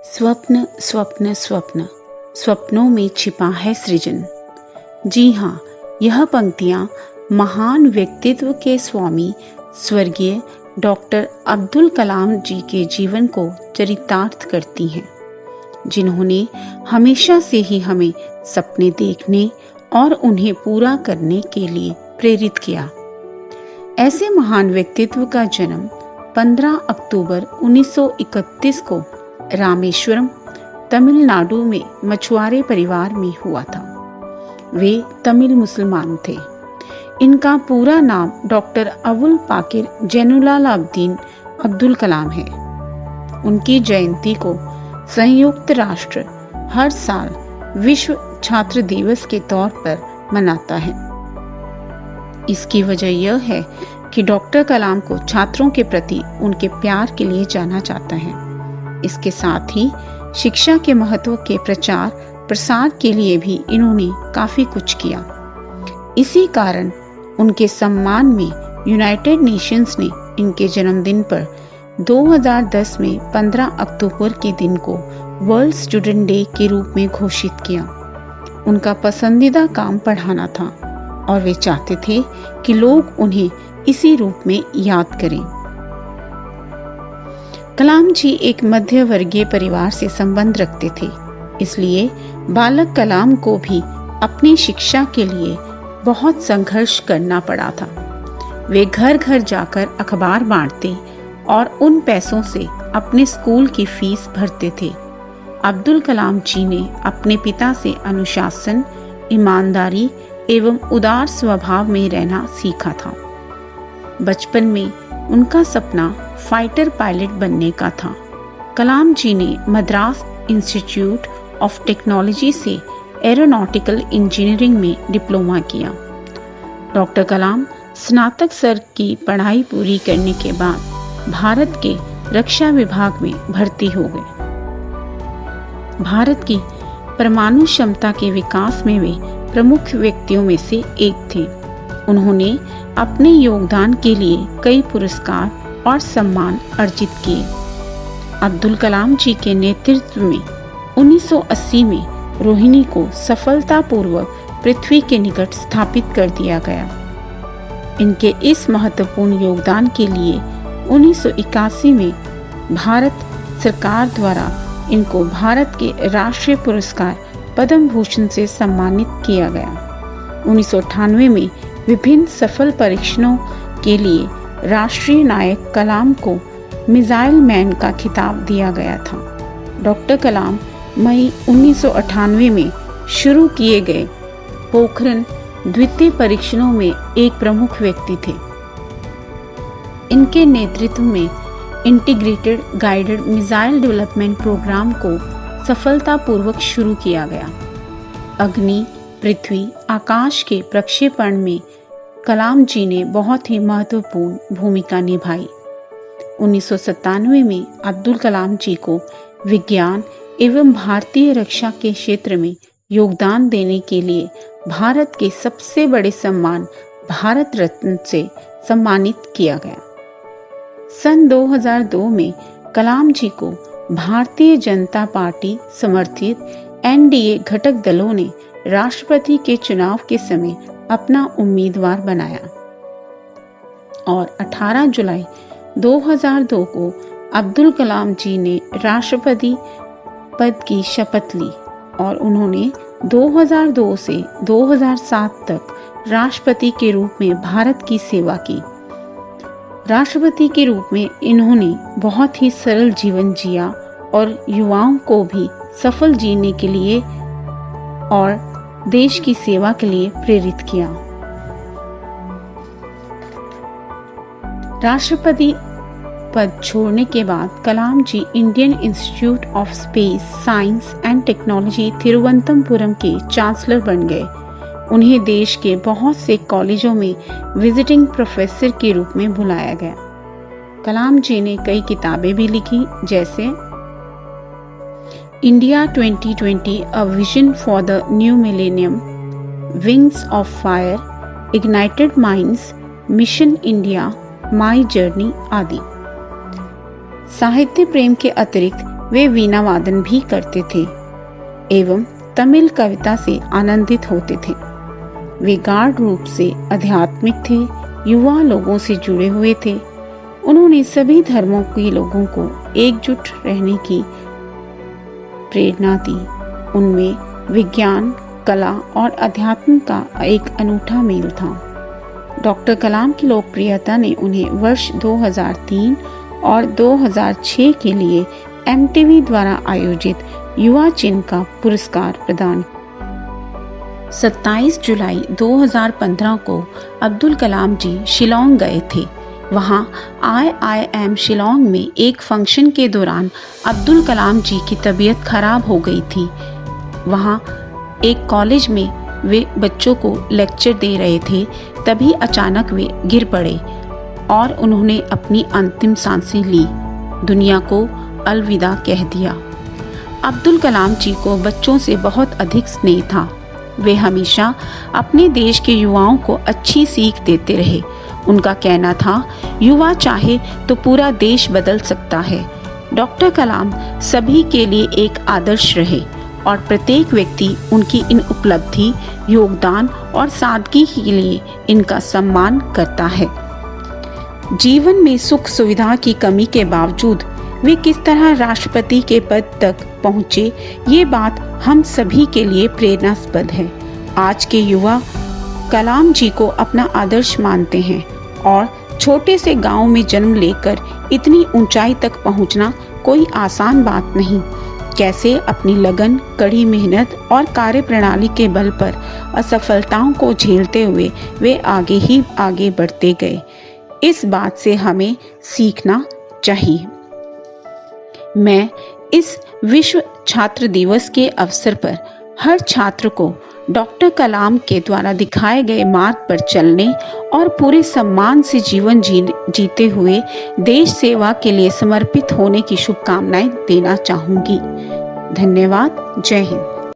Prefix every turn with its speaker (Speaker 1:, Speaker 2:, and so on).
Speaker 1: स्वप्न स्वप्न स्वप्न स्वप्नों में छिपा है सृजन। जी हाँ, यह पंक्तियाँ महान व्यक्तित्व के स्वामी स्वर्गीय डॉक्टर अब्दुल कलाम जी के जीवन को चरितार्थ करती हैं, जिन्होंने हमेशा से ही हमें सपने देखने और उन्हें पूरा करने के लिए प्रेरित किया। ऐसे महान व्यक्तित्व का जन्म 15 अक्टूबर 1931 को रामेश्वरम, तमिलनाडु में मछुआरे परिवार में हुआ था। वे तमिल मुसलमान थे। इनका पूरा नाम डॉक्टर अबुल पाकिर जैनुलाब्दीन अब्दुल कलाम है। उनकी जयंती को संयुक्त राष्ट्र हर साल विश्व छात्र दिवस के तौर पर मनाता है। इसकी वजह यह है कि डॉक्टर कलाम को छात्रों के प्रति उनके प्यार के लिए जाना जाता है। इसके साथ ही शिक्षा के महत्व के प्रचार प्रसार के लिए भी इन्होंने काफी कुछ किया। इसी कारण उनके सम्मान में यूनाइटेड नेशंस ने इनके जन्मदिन पर 2010 में 15 अक्टूबर के दिन को वर्ल्ड स्टूडेंट डे के रूप में घोषित किया। उनका पसंदीदा काम पढ़ाना था और वे चाहते थे कि लोग उन्हें इसी रूप में याद करें। कलाम जी एक मध्य वर्गीय परिवार से संबंध रखते थे, इसलिए बालक कलाम को भी अपनी शिक्षा के लिए बहुत संघर्ष करना पड़ा था। वे घर घर जाकर अखबार बांटते और उन पैसों से अपने स्कूल की फीस भरते थे। अब्दुल कलाम जी ने अपने पिता से अनुशासन, ईमानदारी एवं उदार स्वभाव में रहना सीखा था। बचपन में उनका सपना फाइटर पायलट बनने का था। कलाम जी ने मद्रास इंस्टीट्यूट ऑफ टेक्नोलॉजी से एरोनॉटिकल इंजीनियरिंग में डिप्लोमा किया। डॉक्टर कलाम स्नातक स्तर की पढ़ाई पूरी करने के बाद भारत के रक्षा विभाग में भर्ती हो गए। भारत की परमाणु क्षमता के विकास में वे प्रमुख व्यक्तियों में से एक थे। उन्होंने अपने योगदान के लिए कई पुरस्कार और सम्मान अर्जित किए। अब्दुल कलाम जी के नेतृत्व में 1980 में रोहिणी को सफलतापूर्वक पृथ्वी के निकट स्थापित कर दिया गया। इनके इस महत्वपूर्ण योगदान के लिए 1981 में भारत सरकार द्वारा इनको भारत के राष्ट्रीय पुरस्कार पद्म भूषण से सम्मानित किया गया। 1998 में विभिन्न सफल परीक्षणों के लिए राष्ट्रीय नायक कलाम को मिसाइल मैन का खिताब दिया गया था। डॉक्टर कलाम मई 1998 में शुरू किए गए पोखरण द्वितीय परीक्षणों में एक प्रमुख व्यक्ति थे। इनके नेतृत्व में integrated guided missile development programme को सफलतापूर्वक शुरू किया गया। अग्नि, पृथ्वी, आकाश के प्रक्षेपण में कलाम जी ने बहुत ही महत्वपूर्ण भूमिका निभाई। 1997 में अब्दुल कलाम जी को विज्ञान एवं भारतीय रक्षा के क्षेत्र में योगदान देने के लिए भारत के सबसे बड़े सम्मान भारत रत्न से सम्मानित किया गया। सन 2002 में कलाम जी को भारतीय जनता पार्टी समर्थित एनडीए घटक दलों ने राष्ट्रपति के चुनाव के समय अपना उम्मीदवार बनाया और 18 जुलाई 2002 को अब्दुल कलाम जी ने राष्ट्रपति पद की शपथ ली और उन्होंने 2002 से 2007 तक राष्ट्रपति के रूप में भारत की सेवा की। राष्ट्रपति के रूप में इन्होंने बहुत ही सरल जीवन जिया और युवाओं को भी सफल जीने के लिए और देश की सेवा के लिए प्रेरित किया। राष्ट्रपति पद छोड़ने के बाद Kalam ji Indian Institute of Space Science and Technology Thiruvananthapuram के चांसलर बन गए। उन्हें देश के बहुत से कॉलेजों में विजिटिंग प्रोफेसर के रूप में बुलाया गया। कलाम जी ने कई किताबें भी लिखी, जैसे India 2020 a vision for the new millennium, wings of fire, ignited minds, mission India, my journey आदि। साहित्य प्रेम के अतिरिक्त वे वीणा वादन भी करते थे एवं तमिल कविता से आनंदित होते थे। वे गाढ़ रूप से आध्यात्मिक थे, युवा लोगों से जुड़े हुए थे। उन्होंने सभी धर्मों के लोगों को एकजुट रहने की प्रेरणा दी। उनमें विज्ञान, कला और अध्यात्म का एक अनूठा मेल था। डॉक्टर कलाम की लोकप्रियता ने उन्हें वर्ष 2003 और 2006 के लिए MTV द्वारा आयोजित युवा चिन्ह का पुरस्कार प्रदान किया। 27 जुलाई 2015 को अब्दुल कलाम जी शिलांग गए थे। वहां IIM शिलांग में एक फंक्शन के दौरान अब्दुल कलाम जी की तबीयत खराब हो गई थी। वहां एक कॉलेज में वे बच्चों को लेक्चर दे रहे थे, तभी अचानक वे गिर पड़े और उन्होंने अपनी अंतिम सांसें ली, दुनिया को अलविदा कह दिया। अब्दुल कलाम जी को बच्चों से बहुत अधिक स्नेह था। वे हमेशा अपने देश के युवाओं को अच्छी सीख देते रहे। उनका कहना था, युवा चाहे तो पूरा देश बदल सकता है। डॉक्टर कलाम सभी के लिए एक आदर्श रहे और प्रत्येक व्यक्ति उनकी इन उपलब्धि, योगदान और सादगी के लिए इनका सम्मान करता है। जीवन में सुख सुविधा की कमी के बावजूद वे किस तरह राष्ट्रपति के पद तक पहुंचे, ये बात हम सभी के लिए प्रेरणास्पद है। आज के युवा कलाम जी को अपना आदर्श मानते हैं और छोटे से गांव में जन्म लेकर इतनी ऊंचाई तक पहुंचना कोई आसान बात नहीं। कैसे अपनी लगन, कड़ी मेहनत और कार्यप्रणाली के बल पर असफलताओं को झेलते हुए वे आगे ही आगे बढ़ते गए, इस बात से हमें सीखना चाहिए। मैं इस विश्व छात्र दिवस के अवसर पर हर छात्र को डॉक्टर कलाम के द्वारा दिखाए गए मार्ग पर चलने और पूरे सम्मान से जीवन जीते हुए देश सेवा के लिए समर्पित होने की शुभकामनाएं देना चाहूंगी। धन्यवाद। जय हिंद।